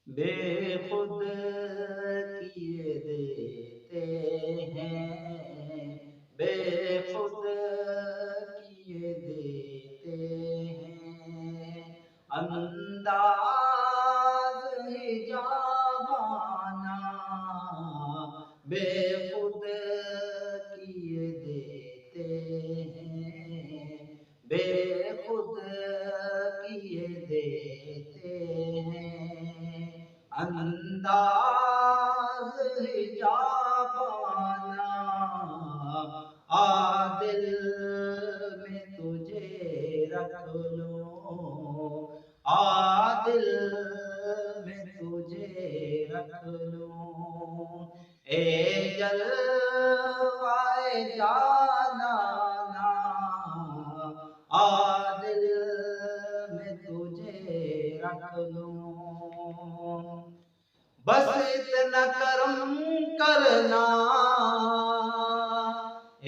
बेखुद किए देते हैं, बेखुद किए देते हैं। अंदाज हिजाबाना बेखुद किए देते हैं, बेखुद किए देते हैं। अंदाज हिजाबाना आदिल में तुझे रख लूं, आदिल में तुझे रख लूं। ए जलवाए जाना आदिल में तुझे रख लूं। बस इतना करम करना ए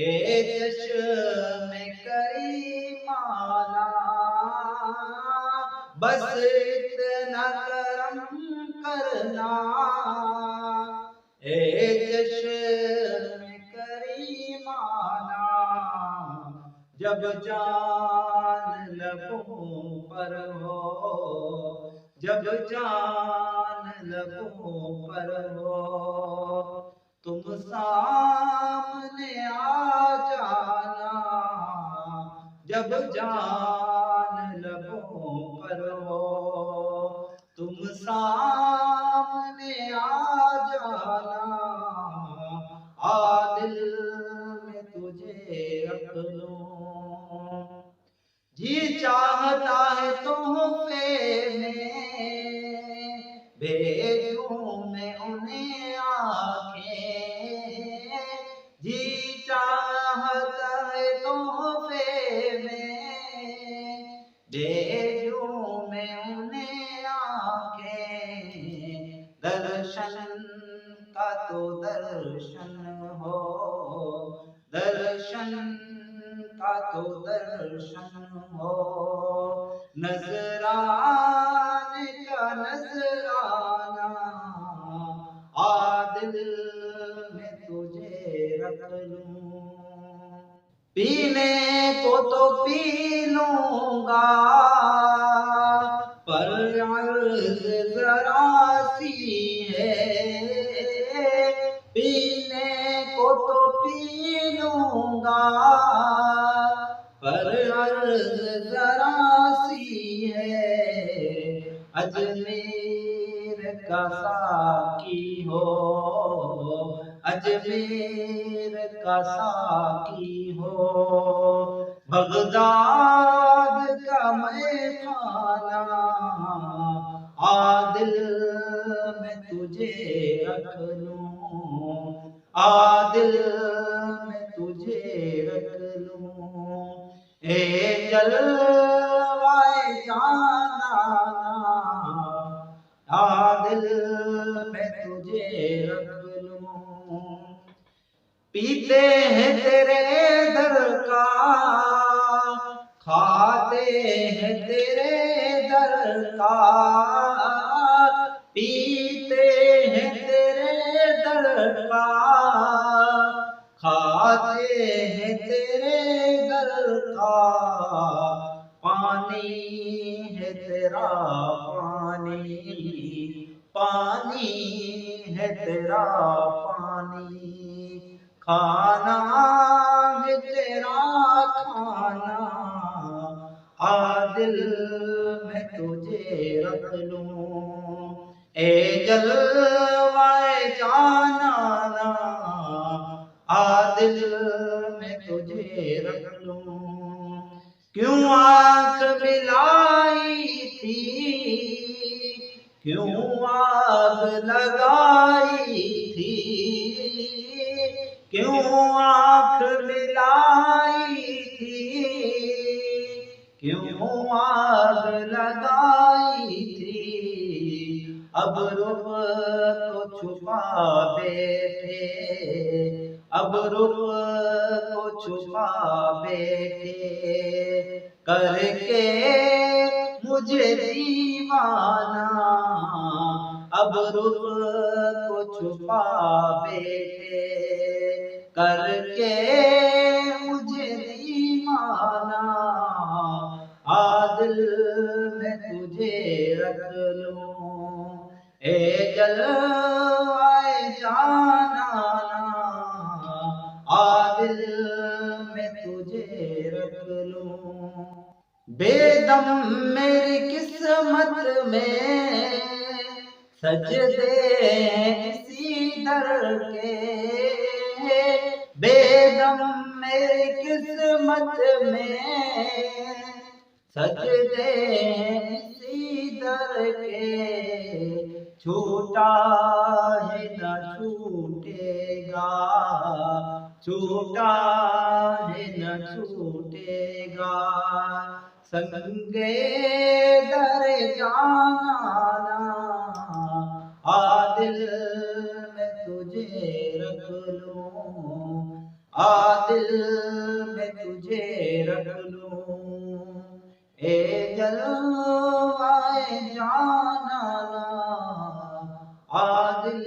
चश्मे करीमाना, बस इतना करम करना ए चश्मे करीमाना। जब जान लबों पर हो, जब जान लबों पर हो, तुम सामने आ जाना। जब जान लबों पर हो, तुम सामने आ जाना। आदिल में तुझे रख लूं। जी चाहता है तोहफे में भेजूं मैं उन्हें आंखें। जी चाहता है तोहफे में भेजूं मैं उन्हें आंखें। दर्शन का तो दर्शन हो, दर्शन का तो दर्शन हो। नजराने का नजराना आदिल में तुझे रख लूं। पीने को तो पी लूंगा पर अर्ज़ ज़रा सी है। पीने को तो पी लूंगा पर अर्ज़ ज़रा सी है। अजमेर का साकी हो, अजमेर का साकी हो। बगदाद का मैखाना आदिल में तुझे रख लूं, आदिल में तुझे रख लूं। ए जलवाए जाना आदिल में तुझे रख लूं। पीते हैं तेरे दर का, खाते हैं तेरे दर का। पीते हैं तेरे दर का, खाते हैं तेरे दर का। पानी है तेरा पानी, पानी है तेरा पानी। खाना है तेरा खाना आदिल में तुझे रख लूं। ए जलवाए जाना आदिल में तुझे रख लूं। क्यों आँख मिलाई थी, क्यों आग लगाई थी। क्यों आँख मिलाई थी, क्यों आग लगाई थी। अब रुख तो छुपा बैठे, अब रुख तो छुपा बैठे। करके मुझे दीवाना अब रुख को छुपा बैठे करके मुझे दीवाना, दिल में तुझे रख लूं, ए जलवाए जाना, दिल में तुझे रख लूं। बेदम मेरी किस्मत में सजदे इसी दर के, बेदम मेरी किस्मत में सजदे इसी दर के, छूटा है न छूटेगा, छूटा है न छूटेगा, संगे दर जाना, दिल में तुझे रख लूं, दिल में तुझे रख लूं, ए जलवाए जाना, दिल